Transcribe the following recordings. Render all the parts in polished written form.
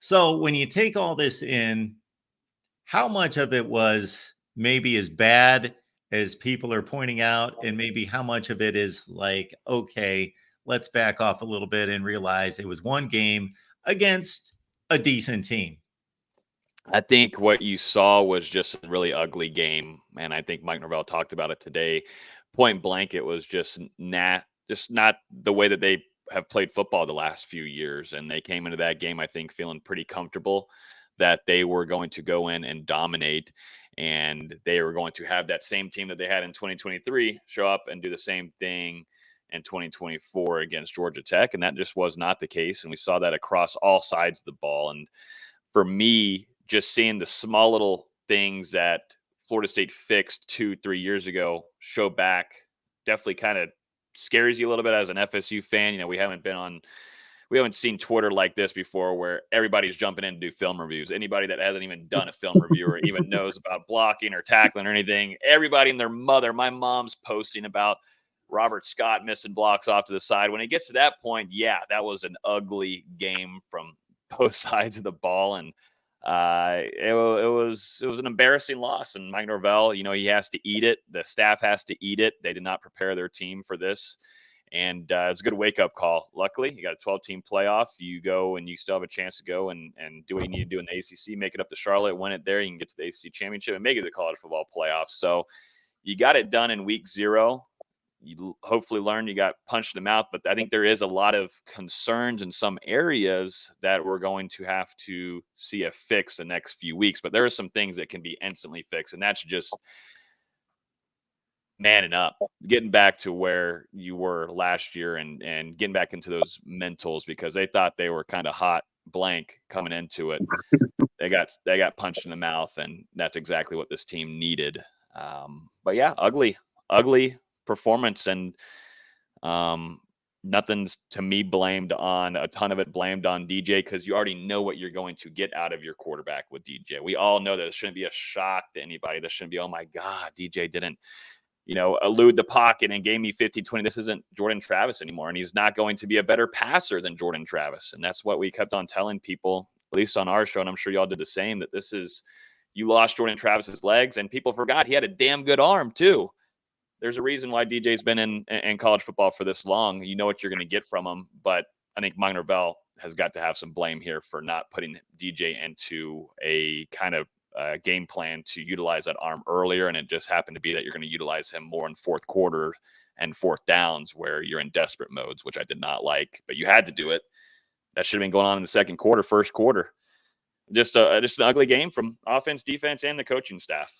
So when you take all this in, how much of it was maybe as bad as people are pointing out, and maybe how much of it is like, okay, let's back off a little bit and realize it was one game against a decent team? I think what you saw was just a really ugly game, and I think Mike Norvell talked about it today. Point blank, it was just not the way that they have played football the last few years, and they came into that game, I think, feeling pretty comfortable that they were going to go in and dominate, and they were going to have that same team that they had in 2023 show up and do the same thing in 2024 against Georgia Tech, and that just was not the case, and we saw that across all sides of the ball. And for me, just seeing the small little things that Florida State fixed 2-3 years ago show back definitely kind of scares you a little bit as an FSU fan. You know, we haven't seen Twitter like this before, where everybody's jumping in to do film reviews. Anybody that hasn't even done a film review or even knows about blocking or tackling or anything, everybody and their mother, my mom's posting about Robert Scott missing blocks off to the side. When it gets to that point, yeah, that was an ugly game from both sides of the ball, and it was an embarrassing loss. And Mike Norvell, you know, he has to eat it. The staff has to eat it. They did not prepare their team for this, and it's a good wake up call. Luckily, you got a 12-team playoff. You go and you still have a chance to go and do what you need to do in the ACC, make it up to Charlotte, win it there. You can get to the ACC championship and make it to the college football playoffs. So you got it done in week 0. You hopefully learn you got punched in the mouth, but I think there is a lot of concerns in some areas that we're going to have to see a fix the next few weeks. But there are some things that can be instantly fixed, and that's just manning up, getting back to where you were last year and getting back into those mentals, because they thought they were kind of hot blank coming into it. They got punched in the mouth, and that's exactly what this team needed. But yeah, ugly performance, and nothing's to me blamed on a ton of it blamed on DJ, because you already know what you're going to get out of your quarterback with DJ. We all know that it shouldn't be a shock to anybody. This shouldn't be, oh my God, DJ didn't, elude the pocket and gave me 15-20. This isn't Jordan Travis anymore, and he's not going to be a better passer than Jordan Travis. And that's what we kept on telling people, at least on our show, and I'm sure y'all did the same, that you lost Jordan Travis's legs, and people forgot he had a damn good arm too. There's a reason why DJ's been in college football for this long. You know what you're going to get from him, but I think Mike Norvell has got to have some blame here for not putting DJ into a kind of game plan to utilize that arm earlier, and it just happened to be that you're going to utilize him more in fourth quarter and fourth downs where you're in desperate modes, which I did not like, but you had to do it. That should have been going on in the second quarter, first quarter. Just an ugly game from offense, defense, and the coaching staff.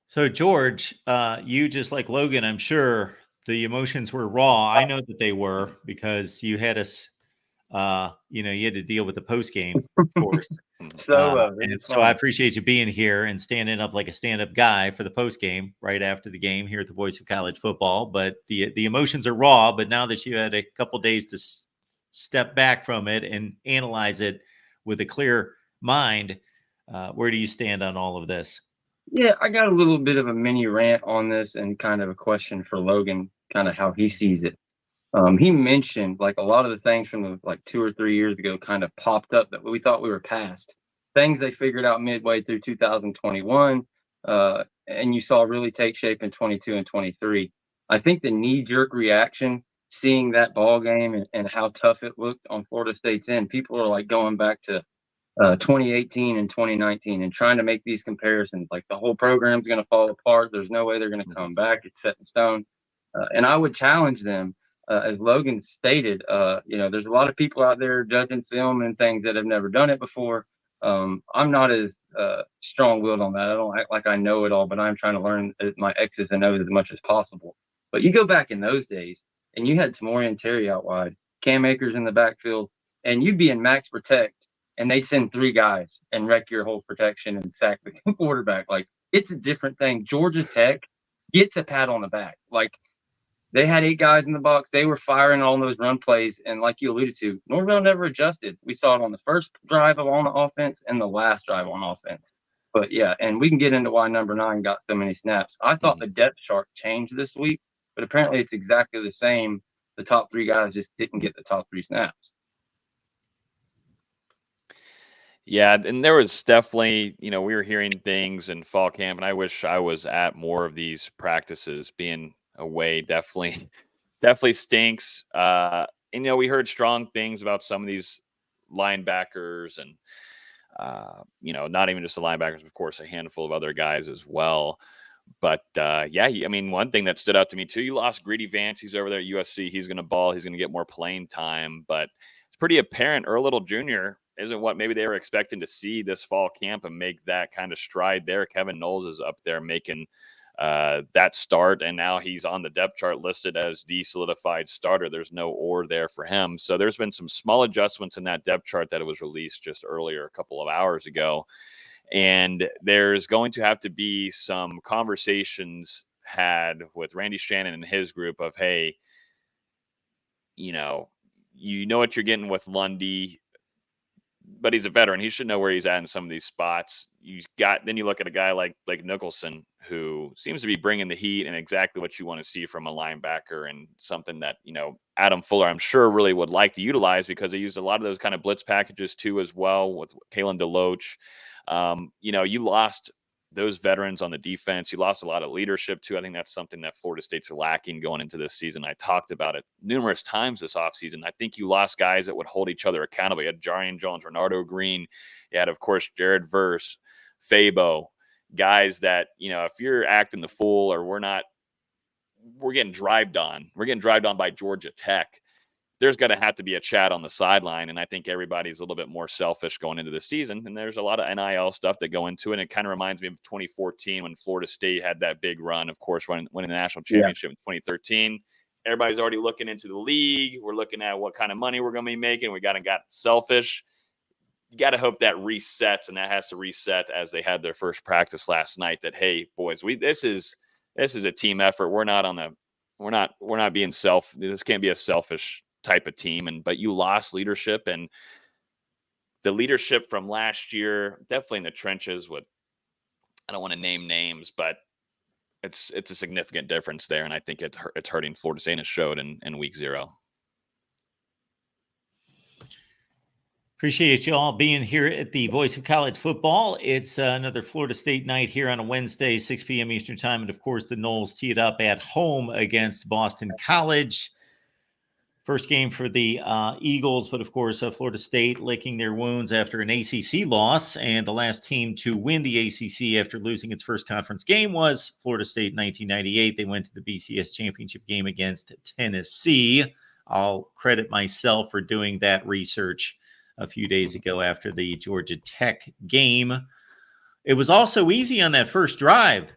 So, George, you, just like Logan, I'm sure the emotions were raw. I know that they were, because you had us, you had to deal with the post game, of course. So I appreciate you being here and standing up like a stand-up guy for the post game right after the game here at the Voice of College Football. But the emotions are raw. But now that you had a couple days to step back from it and analyze it with a clear mind, where do you stand on all of this? Yeah, I got a little bit of a mini rant on this and kind of a question for Logan, kind of how he sees it. He mentioned like a lot of the things from like 2 or 3 years ago kind of popped up that we thought we were past. Things they figured out midway through 2021, and you saw really take shape in 22 and 23. I think the knee-jerk reaction, seeing that ball game and how tough it looked on Florida State's end, people are like going back to 2018 and 2019 and trying to make these comparisons. Like the whole program's going to fall apart. There's no way they're going to come back. It's set in stone. And I would challenge them, as Logan stated, there's a lot of people out there judging film and things that have never done it before. I'm not as strong-willed on that. I don't act like I know it all, but I'm trying to learn my X's and O's as much as possible. But you go back in those days, and you had Tamori and Terry out wide, Cam Akers in the backfield, and you'd be in max protect, and they'd send 3 guys and wreck your whole protection and sack the quarterback. Like, it's a different thing. Georgia Tech gets a pat on the back. Like, they had 8 guys in the box. They were firing on those run plays. And like you alluded to, Norvell never adjusted. We saw it on the first drive on the offense and the last drive on offense. But, yeah, and we can get into why number 9 got so many snaps. I thought the depth chart changed this week, but apparently it's exactly the same. The top 3 guys just didn't get the top 3 snaps. Yeah, and there was definitely, we were hearing things in fall camp, and I wish I was at more of these practices. Being away definitely, definitely stinks. And we heard strong things about some of these linebackers, and not even just the linebackers, of course, a handful of other guys as well. But yeah, I mean, one thing that stood out to me too, you lost Greedy Vance. He's over there at USC. He's going to ball. He's going to get more playing time. But it's pretty apparent Earl Little Jr. isn't what maybe they were expecting to see this fall camp and make that kind of stride there. Kevin Knowles is up there making that start, and now he's on the depth chart listed as the solidified starter. There's no or there for him. So there's been some small adjustments in that depth chart that it was released just earlier, a couple of hours ago. And there's going to have to be some conversations had with Randy Shannon and his group of, hey, you know what you're getting with Lundy, but he's a veteran. He should know where he's at in some of these spots. Then you look at a guy like Nicholson, who seems to be bringing the heat and exactly what you want to see from a linebacker, and something that, Adam Fuller, I'm sure, really would like to utilize, because they used a lot of those kind of blitz packages too, as well, with Kalen DeLoach. You lost those veterans on the defense. You lost a lot of leadership too. I think that's something that Florida State's lacking going into this season. I talked about it numerous times this offseason. I think you lost guys that would hold each other accountable. You had Jarian Jones, Renardo Green. You had, of course, Jared Verse, Fabo, guys that, if you're acting the fool, or we're getting drived on. We're getting drived on by Georgia Tech. There's going to have to be a chat on the sideline. And I think everybody's a little bit more selfish going into the season. And there's a lot of NIL stuff that go into it. And it kind of reminds me of 2014 when Florida State had that big run, of course, winning the national championship in 2013. Everybody's already looking into the league. We're looking at what kind of money we're going to be making. We got selfish. You got to hope that resets, and that has to reset as they had their first practice last night, that, hey, boys, this is a team effort. We're not being this can't be a selfish type of team. But you lost leadership, and the leadership from last year, definitely in the trenches with, I don't want to name names, but it's a significant difference there. And I think it's hurting Florida State, and it showed in week 0. Appreciate you all being here at the Voice of College Football. It's another Florida State night here on a Wednesday, 6 p.m. Eastern Time. And, of course, the Noles tee it up at home against Boston College. First game for the Eagles, but, of course, Florida State licking their wounds after an ACC loss. And the last team to win the ACC after losing its first conference game was Florida State in 1998. They went to the BCS championship game against Tennessee. I'll credit myself for doing that research a few days ago after the Georgia Tech game. It was also easy on that first drive.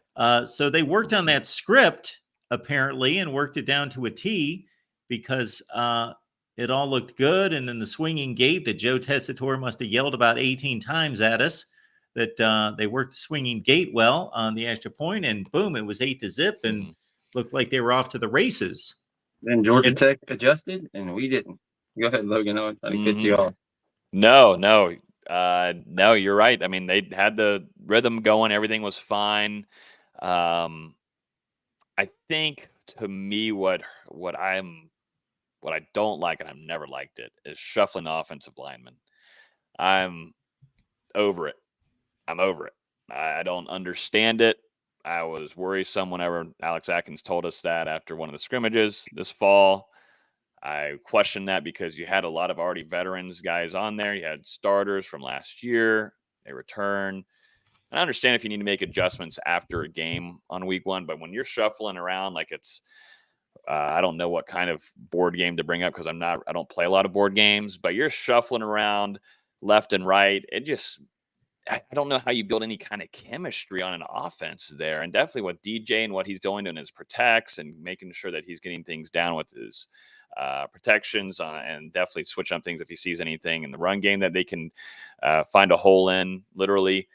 So they worked on that script, apparently, and worked it down to a T, because it all looked good. And then the swinging gate that Joe Tessitore must have yelled about 18 times at us, that they worked the swinging gate well on the extra point, and boom, it was 8-0, and looked like they were off to the races. Then Georgia Tech adjusted, and we didn't. Go ahead, Logan. I was trying to cut you off. No, you're right. I mean, they had the rhythm going. Everything was fine. I think, to me, what I don't like, and I've never liked it, is shuffling the offensive linemen. I'm over it. I don't understand it. I was worrisome whenever Alex Atkins told us that after one of the scrimmages this fall. I question that because you had a lot of already veterans guys on there. You had starters from last year. They return. And I understand if you need to make adjustments after a game on week 1, but when you're shuffling around like it's, I don't know what kind of board game to bring up, because I don't play a lot of board games, but you're shuffling around left and right. I don't know how you build any kind of chemistry on an offense there. And definitely with DJ and what he's doing in his protects and making sure that he's getting things down with his protections, and definitely switch on things if he sees anything in the run game that they can find a hole in, literally.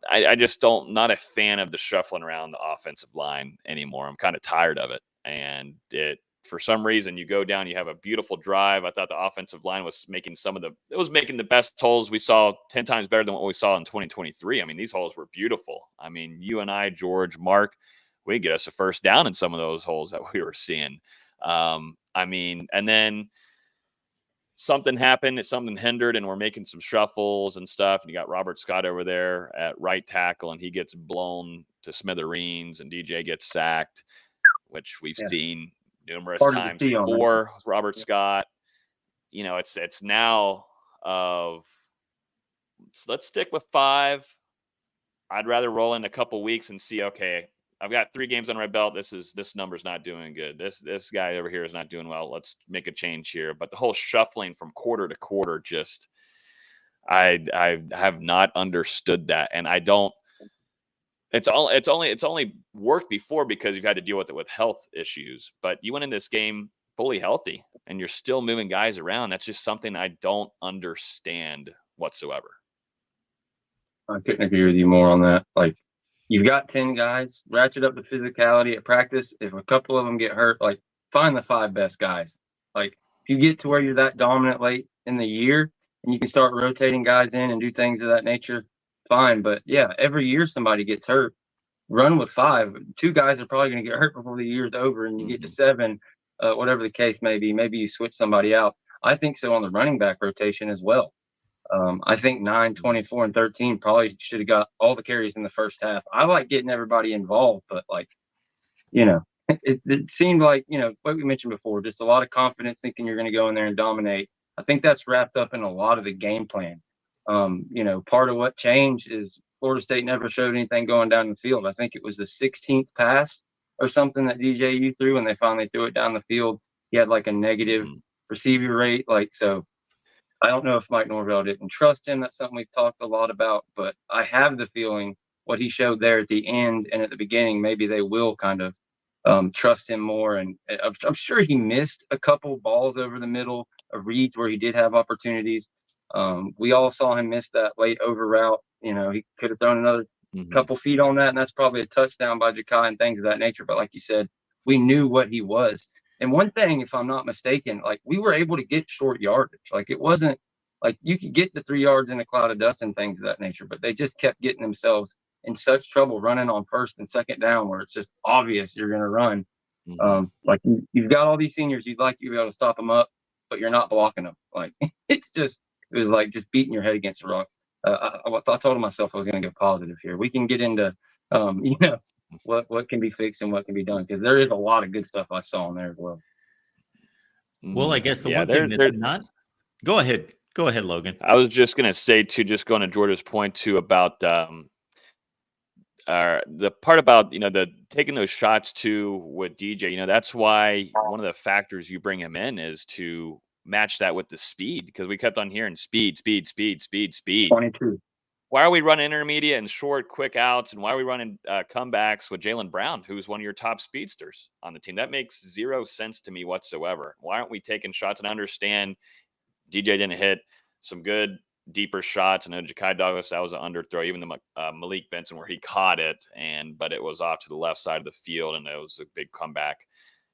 I just not a fan of the shuffling around the offensive line anymore. I'm kind of tired of it. And for some reason, you go down, you have a beautiful drive. I thought the offensive line was making making the best holes we saw 10 times better than what we saw in 2023. I mean, these holes were beautiful. I mean, you and I, George, Mark, we could get us a first down in some of those holes that we were seeing. And then something happened, something hindered, and we're making some shuffles and stuff. And you got Robert Scott over there at right tackle, and he gets blown to smithereens, and DJ gets sacked, which we've seen numerous times before with Robert Scott. You know, it's now of let's stick with 5. I'd rather roll in a couple weeks and see, okay, I've got 3 games on my belt. This number's not doing good. This guy over here is not doing well. Let's make a change here. But the whole shuffling from quarter to quarter, just I have not understood that, and I don't. It's only worked before because you've had to deal with it with health issues. But you went in this game fully healthy, and you're still moving guys around. That's just something I don't understand whatsoever. I couldn't agree with you more on that. Like, you've got 10 guys, ratchet up the physicality at practice. If a couple of them get hurt, like, find the 5 best guys. Like, if you get to where you're that dominant late in the year and you can start rotating guys in and do things of that nature, fine. But yeah, every year somebody gets hurt. Run with 5. 2 guys are probably going to get hurt before the year's over, and you get to 7, whatever the case may be. Maybe you switch somebody out. I think so on the running back rotation as well. I think 9, 24, and 13 probably should have got all the carries in the first half. I like getting everybody involved, but like, you know, it seemed like, you know, what we mentioned before, just a lot of confidence thinking you're going to go in there and dominate. I think that's wrapped up in a lot of the game plan. You know, part of what changed is Florida State never showed anything going down the field. I think it was the 16th pass or something that DJU threw when they finally threw it down the field. He had like a negative receiver rate. Like, so I don't know if Mike Norvell didn't trust him. That's something we've talked a lot about, but I have the feeling what he showed there at the end and at the beginning, maybe they will kind of trust him more. And I'm sure he missed a couple balls over the middle of reads where he did have opportunities. We all saw him miss that late over route. You know, he could have thrown another couple feet on that, and that's probably a touchdown by Ja'Kai and things of that nature. But like you said, we knew what he was. And one thing, if I'm not mistaken, like we were able to get short yardage. Like it wasn't like you could get the 3 yards in a cloud of dust and things of that nature, but they just kept getting themselves in such trouble running on 1st and 2nd down where it's just obvious you're going to run. Like you've got all these seniors, you'd like to be able to stop them up, but you're not blocking them. Like it was like just beating your head against the rock. I told myself I was going to go positive here. We can get into, you know, what can be fixed and what can be done, because there is a lot of good stuff I saw in there as well. Well, I guess the one thing that's not. Go ahead, Logan. I was just going to say too, just going to George's point too about the part about, you know, the taking those shots too with DJ. You know, that's why one of the factors you bring him in is to match that with the speed, because we kept on hearing speed. 22. Why are we running intermediate and short quick outs? And why are we running comebacks with Jaylen Brown, who's one of your top speedsters on the team? That makes 0 sense to me whatsoever. Why aren't we taking shots? And I understand DJ didn't hit some good deeper shots. I know Ja'Kai Douglas, that was an underthrow. Even the Malik Benson where he caught it, but it was off to the left side of the field, and it was a big comeback.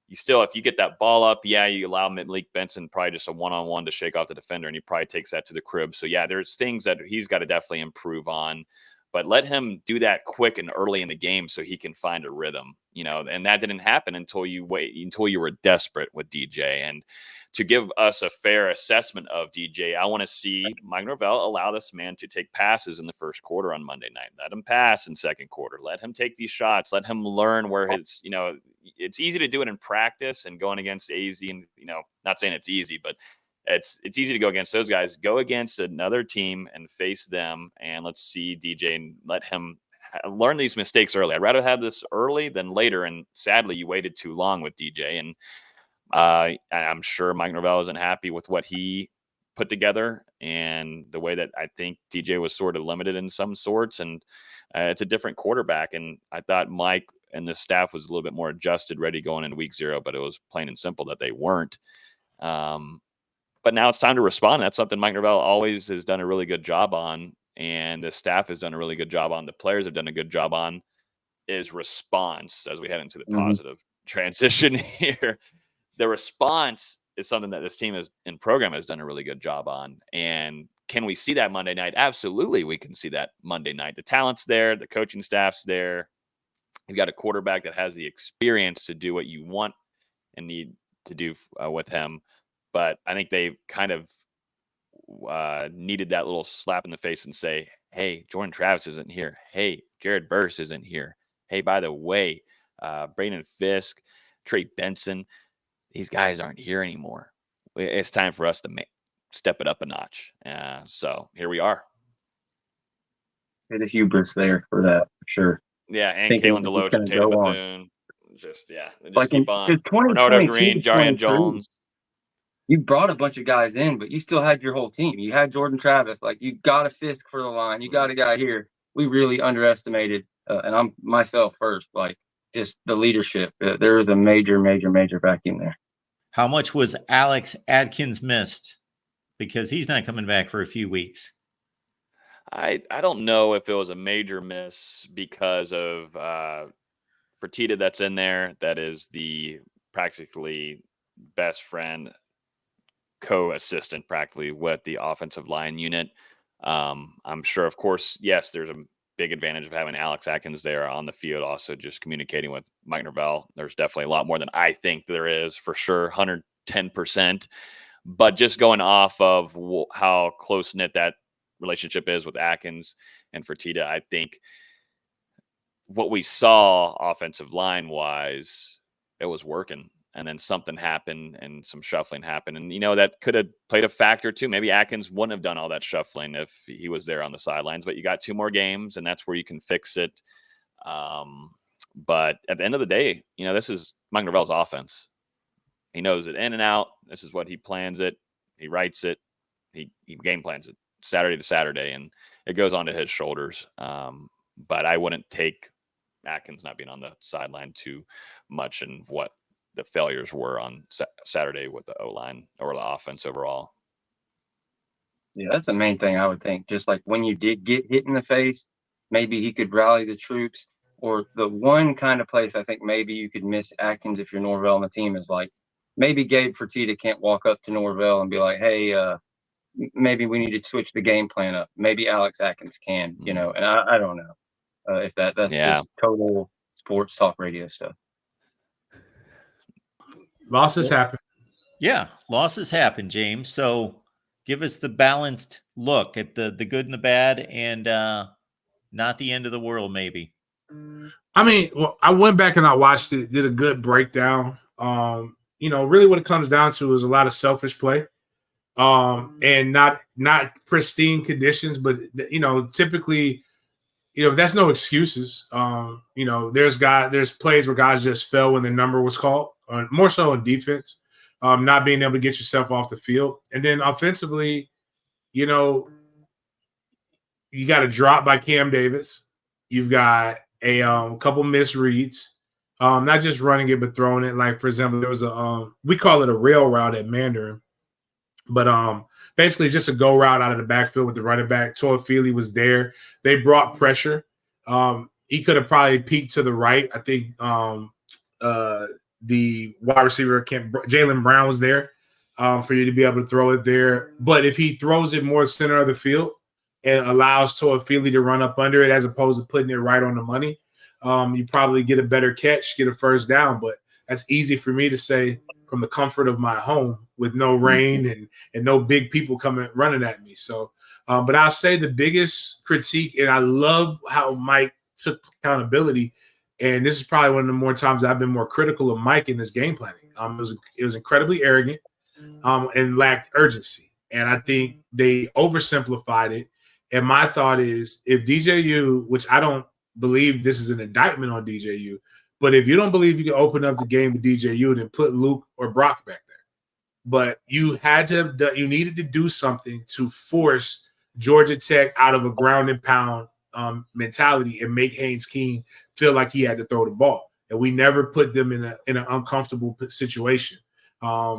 You still, if you get that ball up, you allow Malik Benson probably just a one-on-one to shake off the defender, and he probably takes that to the crib. So, there's things that he's got to definitely improve on. But let him do that quick and early in the game so he can find a rhythm, you know, and that didn't happen until you were desperate with DJ. And to give us a fair assessment of DJ, I want to see Mike Norvell allow this man to take passes in the first quarter on Monday night. Let him pass in second quarter. Let him take these shots. Let him learn where his, you know, it's easy to do it in practice and going against AZ, and, you know, not saying it's easy, but it's easy to go against those guys. Go against another team and face them, and let's see DJ and let him learn these mistakes early. I'd rather have this early than later, and sadly, you waited too long with DJ, and I'm sure Mike Norvell isn't happy with what he put together and the way that I think DJ was sort of limited in some sorts, and it's a different quarterback, and I thought Mike and the staff was a little bit more adjusted, ready going into week 0, but it was plain and simple that they weren't. But now it's time to respond. That's something Mike Norvell always has done a really good job on, and the staff has done a really good job on. The players have done a good job on, is response as we head into the positive transition here. The response is something that this team in program has done a really good job on. And can we see that Monday night? Absolutely, we can see that Monday night. The talent's there. The coaching staff's there. You've got a quarterback that has the experience to do what you want and need to do with him. but I think they kind of needed that little slap in the face and say, hey, Jordan Travis isn't here. Hey, Jared Verse isn't here. Hey, by the way, Braden Fisk, Trey Benson, these guys aren't here anymore. It's time for us to step it up a notch. So here we are. The hubris there for that, for sure. Yeah, and Kalen DeLoach and Tatum Bethune. Just like keep on. Ronaldo Green, Jarian Jones. You brought a bunch of guys in, but you still had your whole team. You had Jordan Travis. Like, you got a Fisk for the line. You got a guy here. We really underestimated, and I'm myself first, like, just the leadership. There was a major vacuum there. How much was Alex Atkins missed? Because he's not coming back for a few weeks. I don't know if it was a major miss because of Fertitta that's in there. That is the practically best friend, co-assistant practically with the offensive line unit. I'm sure, of course, yes, there's a big advantage of having Alex Atkins there on the field, also just communicating with Mike Norvell. There's definitely a lot more than I think there is, for sure, 110%. But just going off of how close-knit that relationship is with Atkins and Fertitta, I think what we saw offensive line-wise, it was working. And then something happened and some shuffling happened. And, that could have played a factor too. Maybe Atkins wouldn't have done all that shuffling if he was there on the sidelines, but you got 2 more games and that's where you can fix it. But at the end of the day, this is Mike Norvell's offense. He knows it in and out. This is what he plans it. He writes it. He game plans it Saturday to Saturday, and it goes onto his shoulders. But I wouldn't take Atkins not being on the sideline too much and what the failures were on Saturday with the O-line or the offense overall. Yeah, that's the main thing I would think. Just like when you did get hit in the face, maybe he could rally the troops. Or the one kind of place I think maybe you could miss Atkins if you're Norvell on the team is like maybe Gabe Fertitta can't walk up to Norvell and be like, hey, maybe we need to switch the game plan up. Maybe Alex Atkins can, and I don't know if that's just total sports talk radio stuff. Losses happen. Yeah, losses happen, James. So give us the balanced look at the good and the bad, and not the end of the world, maybe. I mean, well, I went back and I watched it, did a good breakdown. Really what it comes down to is a lot of selfish play. And not pristine conditions, but typically, that's no excuses. There's plays where guys just fell when the number was called, more so in defense, not being able to get yourself off the field. And then offensively, you got a drop by Cam Davis. You've got a couple misreads, not just running it, but throwing it. Like, for example, there was we call it a rail route at Mandarin. But basically just a go route out of the backfield with the running back. Toafili was there. They brought pressure. He could have probably peeked to the right. I think the wide receiver, Jaylen Brown, was there for you to be able to throw it there. But if he throws it more center of the field and allows Toafili to run up under it as opposed to putting it right on the money, you probably get a better catch, get a first down. But that's easy for me to say from the comfort of my home with no rain and no big people coming running at me. So, but I'll say the biggest critique, and I love how Mike took accountability. And this is probably one of the more times I've been more critical of Mike in this game planning. It was incredibly arrogant and lacked urgency. And I think they oversimplified it. And my thought is, if DJU, which I don't believe this is an indictment on DJU, but if you don't believe you can open up the game with DJU, then put Luke or Brock back there. But you needed to do something to force Georgia Tech out of a ground and pound mentality and make Haynes King feel like he had to throw the ball. And we never put them in an uncomfortable situation.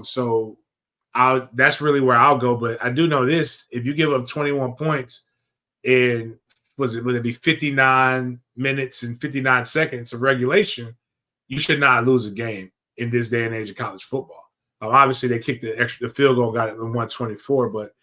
So that's really where I'll go. But I do know this: if you give up 21 points in would it be 59 minutes and 59 seconds of regulation, you should not lose a game in this day and age of college football. Obviously, they kicked the field goal, got it in 124, but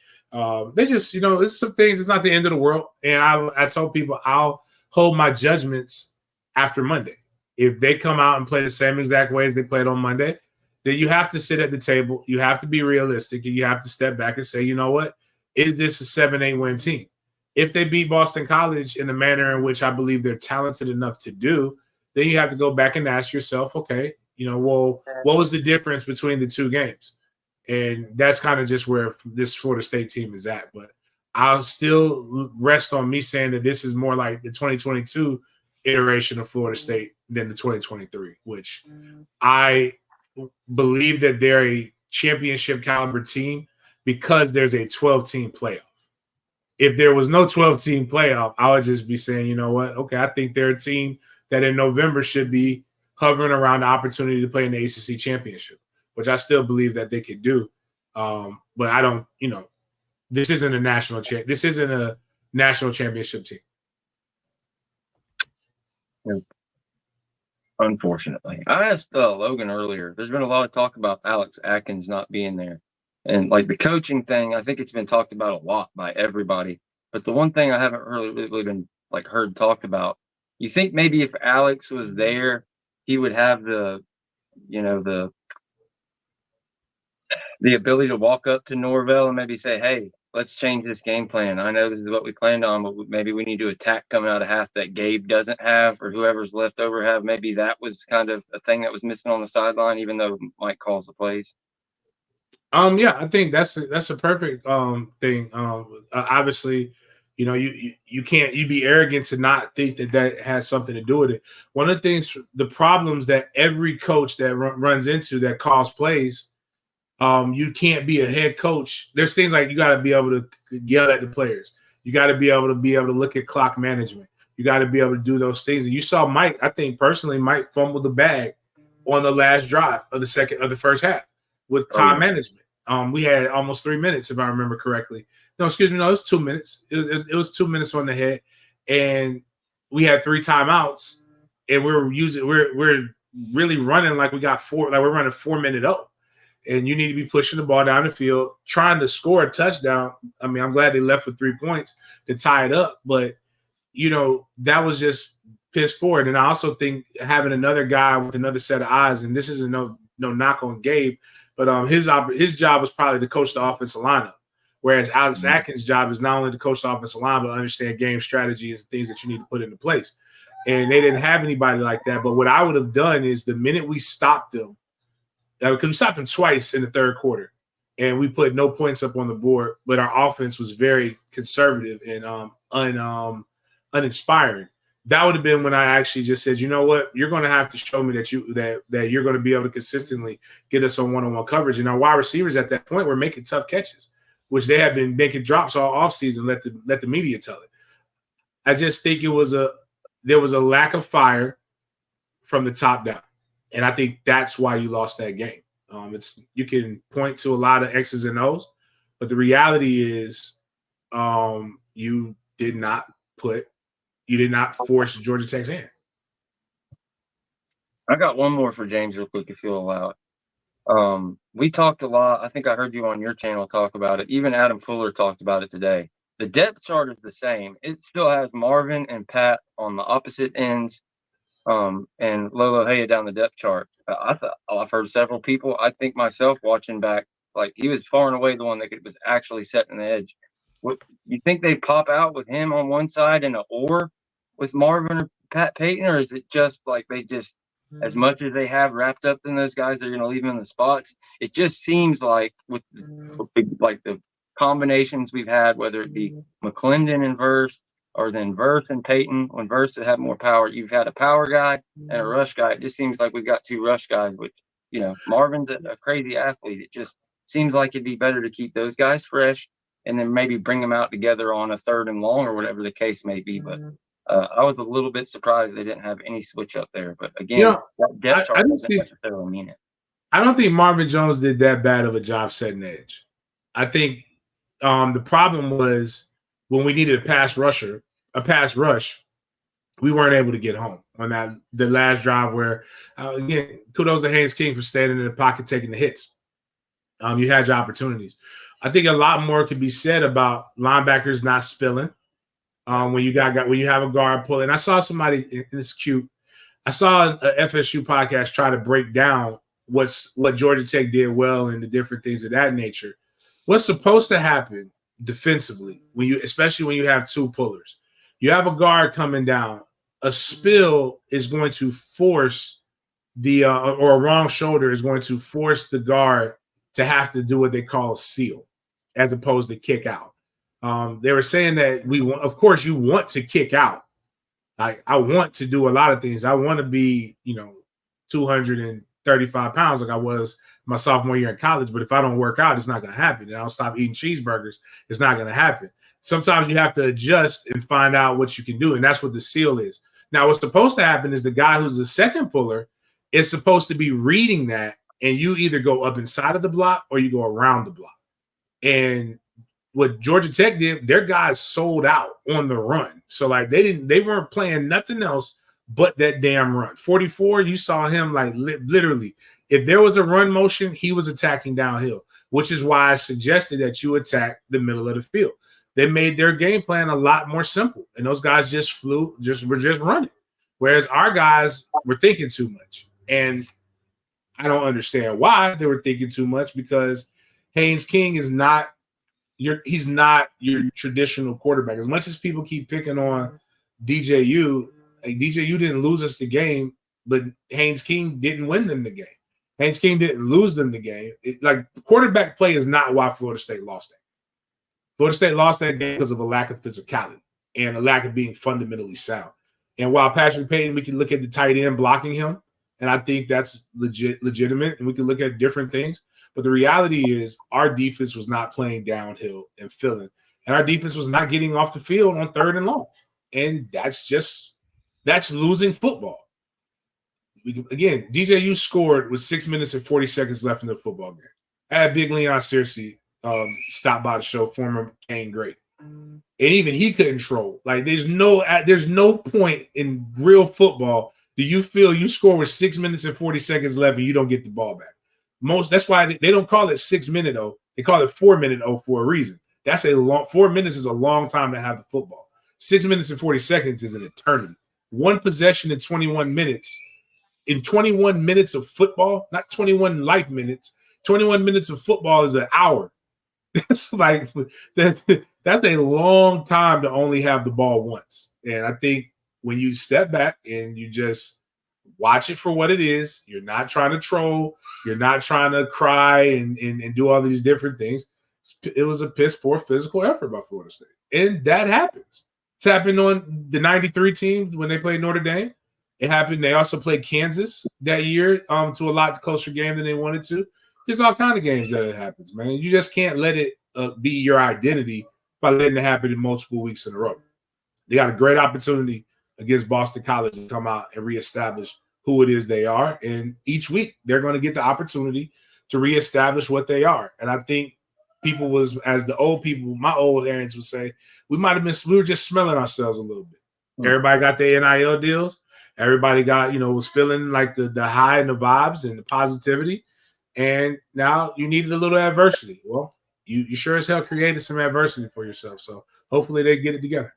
they just, it's some things. It's not the end of the world. And I told people I'll hold my judgments after Monday. If they come out and play the same exact way as they played on Monday, then you have to sit at the table. You have to be realistic, and you have to step back and say, you know what? Is this a 7-8 win team? If they beat Boston College in the manner in which I believe they're talented enough to do, then you have to go back and ask yourself, okay, well, what was the difference between the two games? And that's kind of just where this Florida State team is at. But I'll still rest on me saying that this is more like the 2022 iteration of Florida State than the 2023, which I believe that they're a championship caliber team because there's a 12-team playoff. If there was no 12-team playoff, I would just be saying, you know what? Okay, I think they're a team that in November should be hovering around the opportunity to play in the ACC championship, which I still believe that they could do. But I don't, this isn't a national championship team. Unfortunately, I asked Logan earlier. There's been a lot of talk about Alex Atkins not being there, and like the coaching thing. I think it's been talked about a lot by everybody. But the one thing I haven't really been heard talked about. You think maybe if Alex was there, he would have the ability to walk up to Norvell and maybe say, "Hey, let's change this game plan. I know this is what we planned on, but maybe we need to attack coming out of half that Gabe doesn't have, or whoever's left over have." Maybe that was kind of a thing that was missing on the sideline, even though Mike calls the plays. Yeah, I think that's a perfect thing. Obviously, you can't be arrogant to not think that has something to do with it. One of the problems that every coach that runs into that calls plays. You can't be a head coach. There's things like you got to be able to yell at the players. You got to be able to look at clock management. You got to be able to do those things. And you saw Mike. I think personally, Mike fumbled the bag on the last drive of the first half with time management. We had almost 3 minutes, if I remember correctly. No, excuse me. No, it was 2 minutes. It was 2 minutes on the head, and we had 3 timeouts, and we're really running like we got 4. Like we're running 4-minute up. And you need to be pushing the ball down the field, trying to score a touchdown. I mean, I'm glad they left with 3 points to tie it up. But, that was just piss poor. And I also think having another guy with another set of eyes, and this isn't no knock on Gabe, but his job was probably to coach the offensive lineup. Whereas Alex Atkins' job is not only to coach the offensive line, but understand game strategy and things that you need to put into place. And they didn't have anybody like that. But what I would have done is the minute we stopped them, because we stopped them twice in the third quarter, and we put no points up on the board, but our offense was very conservative and uninspiring. That would have been when I actually just said, you know what, you're going to have to show me that you're going to be able to consistently get us on one-on-one coverage. And our wide receivers at that point were making tough catches, which they had been making drops all offseason. Let the media tell it. I just think there was a lack of fire from the top down. And I think that's why you lost that game. You can point to a lot of X's and O's, but the reality is you did not force Georgia Tech's hand. I got one more for James real quick, if you'll allow it. We talked a lot. I think I heard you on your channel talk about it. Even Adam Fuller talked about it today. The depth chart is the same. It still has Marvin and Pat on the opposite ends. And Lolo Haya down the depth chart. I've heard several people. I think myself watching back, like he was far and away the one that was actually setting the edge. What you think they pop out with him on one side and or with Marvin or Pat Payton, or is it just like they just as much as they have wrapped up in those guys, they're going to leave them in the spots? It just seems like with the combinations we've had, whether it be McClendon and Verse, or then Verse and Peyton, when Verse had more power, you've had a power guy and a rush guy. It just seems like we've got 2 rush guys, which, Marvin's a crazy athlete. It just seems like it'd be better to keep those guys fresh and then maybe bring them out together on a 3rd and long or whatever the case may be. But I was a little bit surprised they didn't have any switch up there. But again, that depth chart doesn't necessarily mean it. I don't think Marvin Jones did that bad of a job setting edge. I think the problem was when we needed a pass rush, we weren't able to get home on the last drive where, again, kudos to Haynes King for standing in the pocket, taking the hits. You had your opportunities. I think a lot more could be said about linebackers not spilling when you have a guard pulling. I saw somebody, and it's cute. I saw a FSU podcast try to break down what Georgia Tech did well and the different things of that nature. What's supposed to happen defensively especially when you have two pullers, you have a guard coming down, a spill is going to force or a wrong shoulder is going to force the guard to have to do what they call a seal as opposed to kick out. They were saying that of course you want to kick out. I want to do a lot of things. I want to be, 235 pounds like I was my sophomore year in college. But if I don't work out, it's not going to happen. And I don't stop eating cheeseburgers, it's not going to happen. Sometimes you have to adjust and find out what you can do. And that's what the seal is. Now, what's supposed to happen is the guy who's the second puller is supposed to be reading that. And you either go up inside of the block or you go around the block. And what Georgia Tech did, their guys sold out on the run. So like they weren't playing nothing else but that damn run. 44, you saw him like literally. If there was a run motion, he was attacking downhill, which is why I suggested that you attack the middle of the field. They made their game plan a lot more simple, and those guys were just running. Whereas our guys were thinking too much. And I don't understand why they were thinking too much, because Haynes King is not he's not your traditional quarterback. As much as people keep picking on DJU, like DJU didn't lose us the game, but Haynes King didn't win them the game. Haynes King didn't lose them the game. Quarterback play is not why Florida State lost that. Florida State lost that game because of a lack of physicality and a lack of being fundamentally sound. And while Patrick Payton, we can look at the tight end blocking him, and I think that's legitimate, and we can look at different things. But the reality is our defense was not playing downhill and filling, and our defense was not getting off the field on 3rd and long. And that's losing football. Again, DJU scored with 6 minutes and 40 seconds left in the football game. I had Big Leon Searcy stop by the show, former Kane great. And even he couldn't troll. Like there's no point in real football do you feel you score with 6 minutes and 40 seconds left and you don't get the ball back. That's why they don't call it 6 minute O. They call it 4 minute O for a reason. That's 4 minutes is a long time to have the football. 6 minutes and 40 seconds is an eternity. One possession in 21 minutes. In 21 minutes of football, not 21 life minutes, 21 minutes of football is an hour. That's that's a long time to only have the ball once. And I think when you step back and you just watch it for what it is, you're not trying to troll, you're not trying to cry and do all these different things. It was a piss poor physical effort by Florida State. And that happens. It's happened on the 93 team when they played Notre Dame. It happened. They also played Kansas that year to a lot closer game than they wanted to. There's all kind of games that it happens, man. You just can't let it be your identity by letting it happen in multiple weeks in a row. They got a great opportunity against Boston College to come out and reestablish who it is they are. And each week they're going to get the opportunity to reestablish what they are. And I think people as the old people, my old parents would say, we were just smelling ourselves a little bit. Everybody got their NIL deals. Everybody got, was feeling like the high and the vibes and the positivity. And now you needed a little adversity. Well, you sure as hell created some adversity for yourself. So hopefully they get it together.